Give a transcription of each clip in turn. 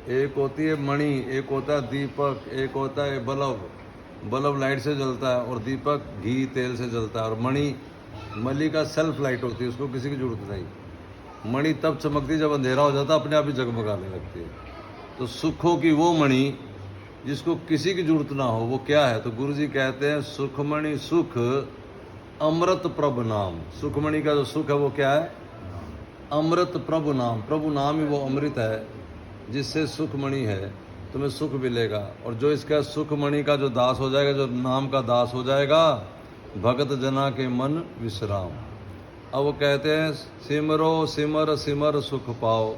एक होती है मणि, एक होता है दीपक, एक होता है बल्ब। बल्ब लाइट से जलता है और दीपक घी तेल से जलता है। और मणि मली का सेल्फ लाइट होती है, उसको किसी की जरूरत नहीं। मणि तब चमकती है जब अंधेरा हो जाता है, अपने आप ही जगमगाने लगती है। तो सुखों की वो मणि जिसको किसी की जरूरत ना हो, वो क्या है? तो गुरु जी कहते हैं सुखमणि सुख अमृत प्रभु नाम। सुखमणि का जो सुख है वो क्या है? अमृत प्रभु नाम। प्रभु नाम ही वो अमृत है जिससे सुखमणि है, तुम्हें सुख मिलेगा। और जो इसका सुखमणि का जो दास हो जाएगा, जो नाम का दास हो जाएगा, भगत जना के मन विश्राम। अब वो कहते हैं सिमरो सिमर सिमर सुख पाओ।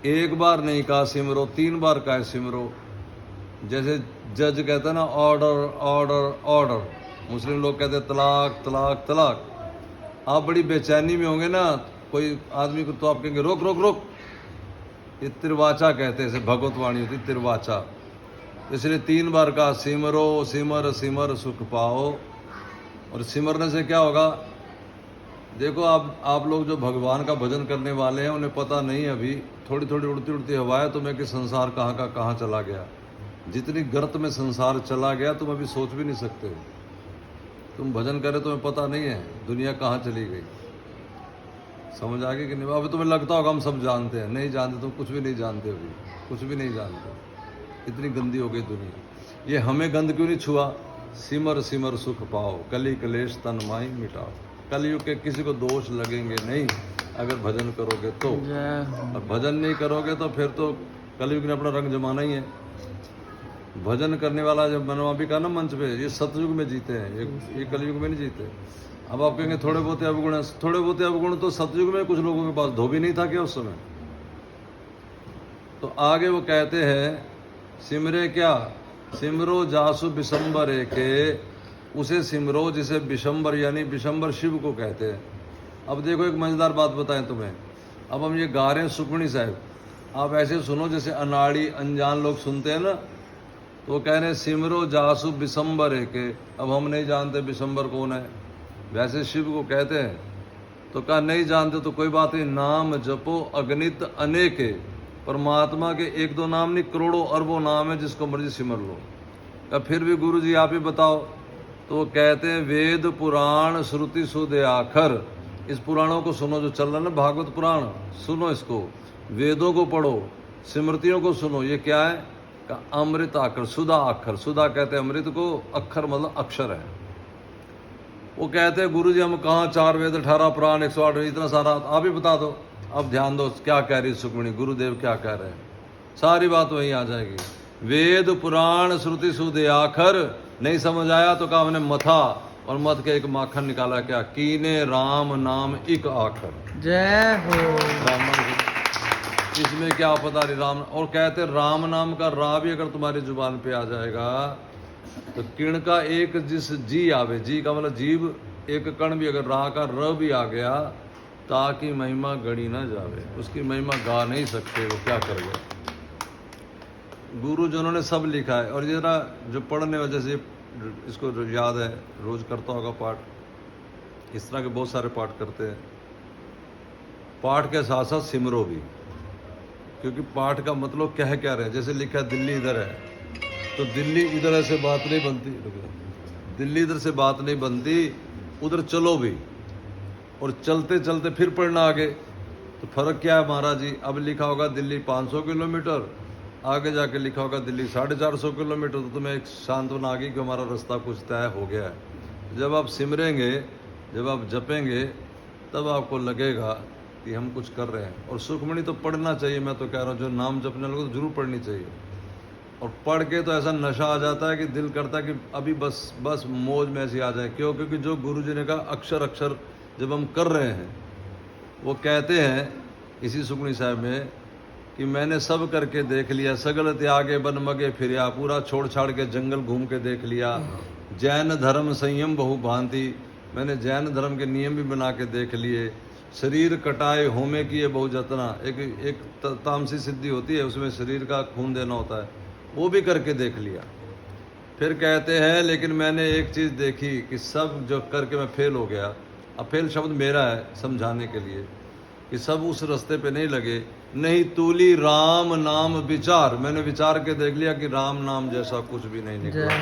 एक बार नहीं कहा सिमरो, 3 बार कहा सिमरो। जैसे जज कहता है ना ऑर्डर ऑर्डर ऑर्डर, मुस्लिम लोग कहते हैं तलाक तलाक तलाक। आप बड़ी बेचैनी में होंगे ना कोई आदमी को, तो आप कहेंगे रोक रोक रोक। ये तिरवाचा कहते हैं, इसे भगवत वाणी होती तिरवाचा। इसलिए 3 बार कहा सिमरो सिमर सिमर सुख पाओ। और सिमरने से क्या होगा? देखो आप लोग जो भगवान का भजन करने वाले हैं, उन्हें पता नहीं अभी थोड़ी थोड़ी उड़ती उड़ती हवाएं तुम्हें कि संसार कहाँ का कहाँ चला गया। जितनी गर्त में संसार चला गया तुम अभी सोच भी नहीं सकते हो। तुम भजन करे तुम्हें पता नहीं है दुनिया कहाँ चली गई। समझ आ गई कि नहीं? अभी तुम्हें लगता होगा हम सब जानते हैं, नहीं जानते। तुम कुछ भी नहीं जानते, अभी कुछ भी नहीं जानते। इतनी गंदी हो गई दुनिया। ये हमें गंद क्यों नहीं छुआ? सिमर सिमर सुख पाओ, कली कलेश तन माई मिटाओ। कलयुग के किसी को दोष लगेंगे नहीं अगर भजन करोगे तो। और भजन नहीं करोगे तो फिर तो कलयुग ने अपना रंग जमाना ही है। भजन करने वाला जब मैंने भी कहा ना मंच पे, ये सतयुग में जीते हैं, ये कलयुग में नहीं जीते। अब आप कहेंगे थोड़े बहुत अवगुण है, थोड़े बहुत अवगुण तो सतयुग में कुछ लोगों के पास धोबी नहीं था क्या उस समय? तो आगे वो कहते हैं सिमरे क्या? सिमरो जासु बिशंबर के, उसे सिमरो जिसे बिशंबर, यानी बिशंबर शिव को कहते हैं। अब देखो एक मजेदार बात बताएं तुम्हें। अब हम ये गा रहे हैं सुखमणि साहब, आप ऐसे सुनो जैसे अनाड़ी अनजान लोग सुनते हैं ना। तो वो कह रहे हैं सिमरो जासु बिशंबर के। अब हम नहीं जानते बिशंबर कौन है, वैसे शिव को कहते हैं। तो कहा नहीं जानते तो कोई बात नहीं, नाम जपो अगणित अनेके। परमात्मा के 1-2 नाम नहीं, करोड़ों अरबों नाम है, जिसको मर्जी सिमर लो। क्या फिर भी गुरु जी आप ही बताओ? तो वो कहते हैं वेद पुराण श्रुति सुध आखर। इस पुराणों को सुनो जो चल रहा है ना, भागवत पुराण सुनो इसको, वेदों को पढ़ो, स्मृतियों को सुनो। ये क्या है? का अमृत आखर, सुधा अक्षर। सुधा कहते हैं अमृत को, अक्षर मतलब अक्षर है। वो कहते हैं गुरु जी हम कहाँ 4 वेद 18 पुराण 108 इतना सारा आप ही बता दो। अब ध्यान दो क्या कह रही सुखमणि, गुरुदेव क्या कह रहे हैं, सारी बात वहीं आ जाएगी। वेद पुराण श्रुति सुध आखर। नहीं समझ आया तो कहा हमने मथा, और मथ के एक माखन निकाला, क्या? कीने राम नाम एक आखर। जय हो। इसमें क्या पता नहीं राम। और कहते राम नाम का रा भी अगर तुम्हारी जुबान पे आ जाएगा तो किण का एक जिस जी आवे, जी का मतलब जीव, एक कण भी अगर रा का र भी आ गया, ताकि महिमा गड़ी ना जावे। उसकी महिमा गा नहीं सकते, वो क्या कर गए। गुरु जनों ने सब लिखा है। और जरा जो पढ़ने वजह से इसको याद है, रोज करता होगा पाठ। इस तरह के बहुत सारे पाठ करते हैं। पाठ के साथ साथ सिमरो भी, क्योंकि पाठ का मतलब कह क्या रहे। जैसे लिखा है दिल्ली इधर है, तो दिल्ली इधर से बात नहीं बनती, दिल्ली इधर से बात नहीं बनती, उधर चलो भी। और चलते चलते फिर पढ़ना आगे, तो फर्क क्या है महाराज जी? अब लिखा होगा दिल्ली 500 किलोमीटर, आगे जाके लिखा होगा दिल्ली 450 किलोमीटर। तो तुम्हें एक सांत्वना आ गई कि हमारा रास्ता कुछ तय हो गया है। जब आप सिमरेंगे, जब आप जपेंगे, तब आपको लगेगा कि हम कुछ कर रहे हैं। और सुखमणि तो पढ़ना चाहिए, मैं तो कह रहा हूँ जो नाम जपने लोगों तो जरूर पढ़नी चाहिए। और पढ़ के तो ऐसा नशा आ जाता है कि दिल करता है कि अभी बस मौज में ऐसी आ जाए। क्यों? क्योंकि जो गुरु जी ने कहा अक्षर अक्षर जब हम कर रहे हैं, वो कहते हैं इसी सुखमणि साहब में कि मैंने सब करके देख लिया, सगल त्यागे बन मगे फिरिया। पूरा छोड़ छाड़ के जंगल घूम के देख लिया। जैन धर्म संयम बहु भांति, मैंने जैन धर्म के नियम भी बना के देख लिए। शरीर कटाए होमे की ये बहु जतना, एक तामसी सिद्धि होती है, उसमें शरीर का खून देना होता है, वो भी करके देख लिया। फिर कहते हैं लेकिन मैंने एक चीज़ देखी कि सब जो करके मैं फेल हो गया। अब फेल शब्द मेरा है समझाने के लिए। कि सब उस रास्ते पे नहीं लगे। नहीं तूली राम नाम विचार, मैंने विचार के देख लिया कि राम नाम जैसा कुछ भी नहीं निकला,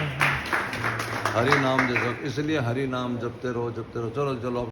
हरि नाम जैसा, इसलिए हरि नाम जपते रहो जपते रहो। चलो चलो।